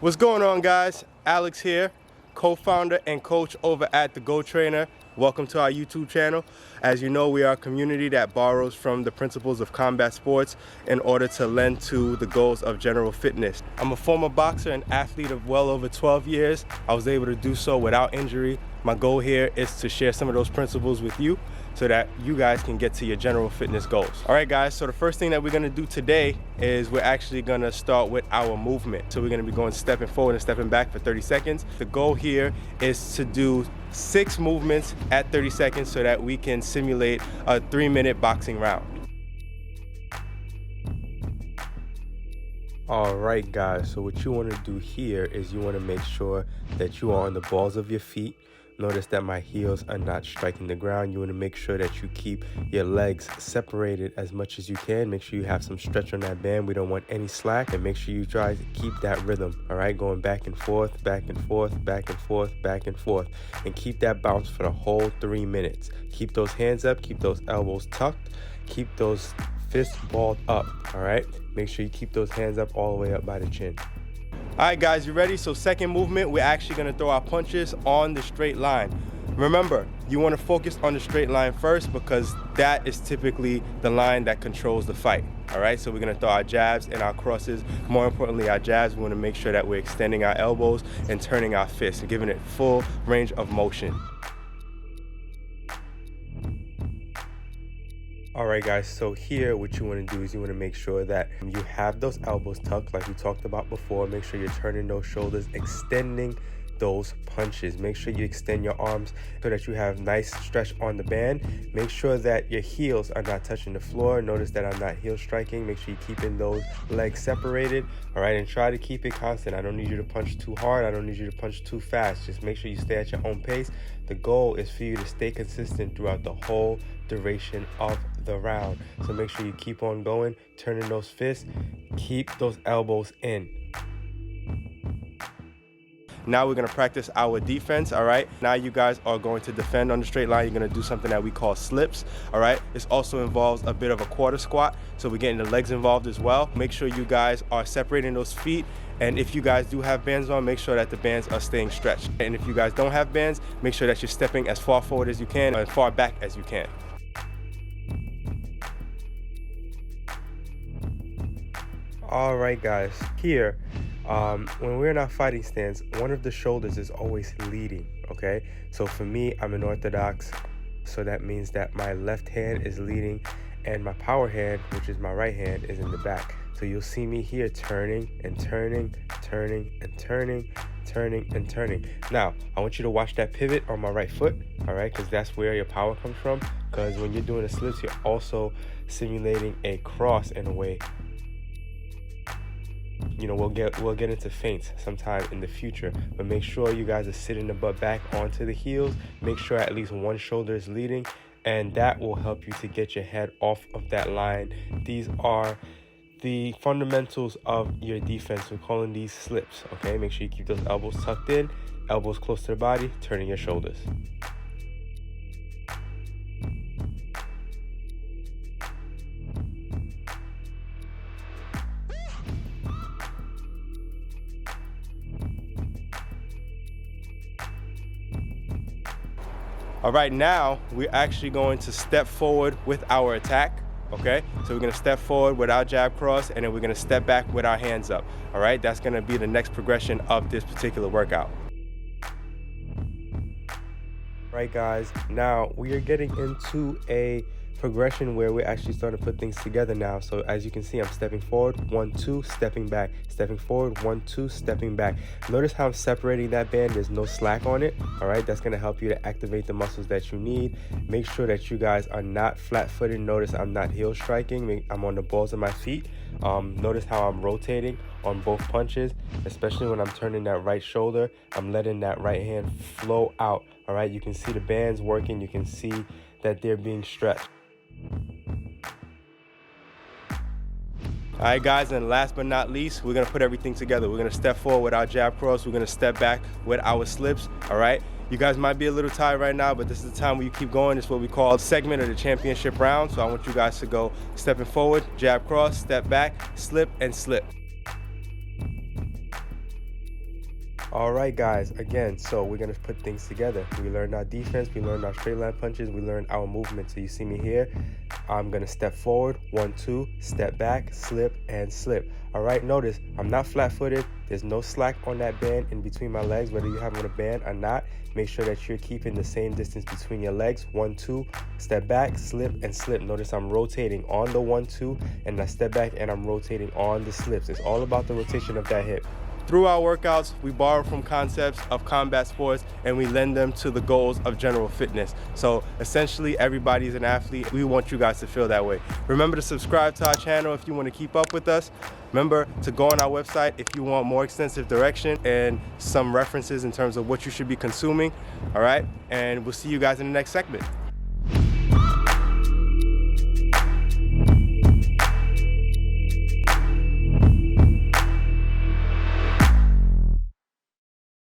What's going on, guys? Alex here, co-founder and coach over at the Go Trainer. Welcome to our YouTube channel. As you know, we are a community that borrows from the principles of combat sports in order to lend to the goals of general fitness. I'm a former boxer and athlete of well over 12 years. I was able to do so without injury. My goal here is to share some of those principles with you so that you guys can get to your general fitness goals. All right, guys, so the first thing that we're gonna do today is we're actually gonna start with our movement. So we're gonna be going stepping forward and stepping back for 30 seconds. The goal here is to do 6 movements at 30 seconds so that we can simulate a 3-minute boxing round. All right, guys, so what you wanna do here is you wanna make sure that you are on the balls of your feet. Notice that my heels are not striking the ground. You want to make sure that you keep your legs separated as much as you can. Make sure you have some stretch on that band. We don't want any slack, and make sure you try to keep that rhythm. All right, going back and forth, back and forth, back and forth, back and forth, and keep that bounce for the whole 3 minutes. Keep those hands up, keep those elbows tucked, keep those fists balled up. All right, make sure you keep those hands up all the way up by the chin. All right, guys, you ready? So second movement, we're actually gonna throw our punches on the straight line. Remember, you wanna focus on the straight line first because that is typically the line that controls the fight. All right, so we're gonna throw our jabs and our crosses. More importantly, our jabs, we wanna make sure that we're extending our elbows and turning our fists and giving it full range of motion. All right, guys, so here what you want to do is you want to make sure that you have those elbows tucked like we talked about before. Make sure you're turning those shoulders, extending those punches. Make sure you extend your arms so that you have nice stretch on the band. Make sure that your heels are not touching the floor. Notice that I'm not heel striking. Make sure you're keeping those legs separated. All right, and try to keep it constant. I don't need you to punch too hard. I don't need you to punch too fast. Just make sure you stay at your own pace. The goal is for you to stay consistent throughout the whole duration of the round. So make sure you keep on going, turning those fists, keep those elbows in. Now we're gonna practice our defense, all right? Now you guys are going to defend on the straight line. You're gonna do something that we call slips, all right? This also involves a bit of a quarter squat, so we're getting the legs involved as well. Make sure you guys are separating those feet, and if you guys do have bands on, make sure that the bands are staying stretched. And if you guys don't have bands, make sure that you're stepping as far forward as you can and as far back as you can. All right, guys, here, when we're in our fighting stance, one of the shoulders is always leading, okay? So for me, I'm an orthodox, so that means that my left hand is leading and my power hand, which is my right hand, is in the back. So you'll see me here turning and turning, turning and turning, turning and turning. Now, I want you to watch that pivot on my right foot, all right? Because that's where your power comes from. Because when you're doing the slips, you're also simulating a cross in a way. You know, we'll get into feints sometime in the future, but make sure you guys are sitting the butt back onto the heels. Make sure at least one shoulder is leading, and that will help you to get your head off of that line. These are the fundamentals of your defense. We're calling these slips, okay? Make sure you keep those elbows tucked in, elbows close to the body, turning your shoulders. All right, now we're actually going to step forward with our attack, okay? So we're gonna step forward with our jab cross, and then we're gonna step back with our hands up, all right? That's gonna be the next progression of this particular workout. Right, guys, now we are getting into a progression where we're actually starting to put things together now. So as you can see, I'm stepping forward, 1, 2, stepping back, stepping forward, 1, 2, stepping back. Notice how I'm separating that band. There's no slack on it, all right? That's gonna help you to activate the muscles that you need. Make sure that you guys are not flat-footed. Notice I'm not heel striking. I'm on the balls of my feet. Notice how I'm rotating on both punches, especially when I'm turning that right shoulder. I'm letting that right hand flow out, all right? You can see the bands working. You can see that they're being stretched. All right, guys, and last but not least, we're gonna put everything together. We're gonna step forward with our jab cross. We're gonna step back with our slips, all right? You guys might be a little tired right now, but this is the time where you keep going. It's what we call a segment of the championship round. So I want you guys to go stepping forward, jab cross, step back, slip, and slip. All right, guys, again, so we're going to put things together. We learned our defense, we learned our straight line punches, we learned our movement. So you see me here, I'm going to step forward, 1, 2, step back, slip, and slip. All right, notice I'm not flat-footed. There's no slack on that band in between my legs, whether you have on a band or not. Make sure that you're keeping the same distance between your legs. 1, 2, step back, slip, and slip. Notice I'm rotating on the 1, 2, and I step back and I'm rotating on the slips. It's all about the rotation of that hip. Through our workouts, we borrow from concepts of combat sports and we lend them to the goals of general fitness. So essentially, everybody's an athlete. We want you guys to feel that way. Remember to subscribe to our channel if you want to keep up with us. Remember to go on our website if you want more extensive direction and some references in terms of what you should be consuming. All right, and we'll see you guys in the next segment.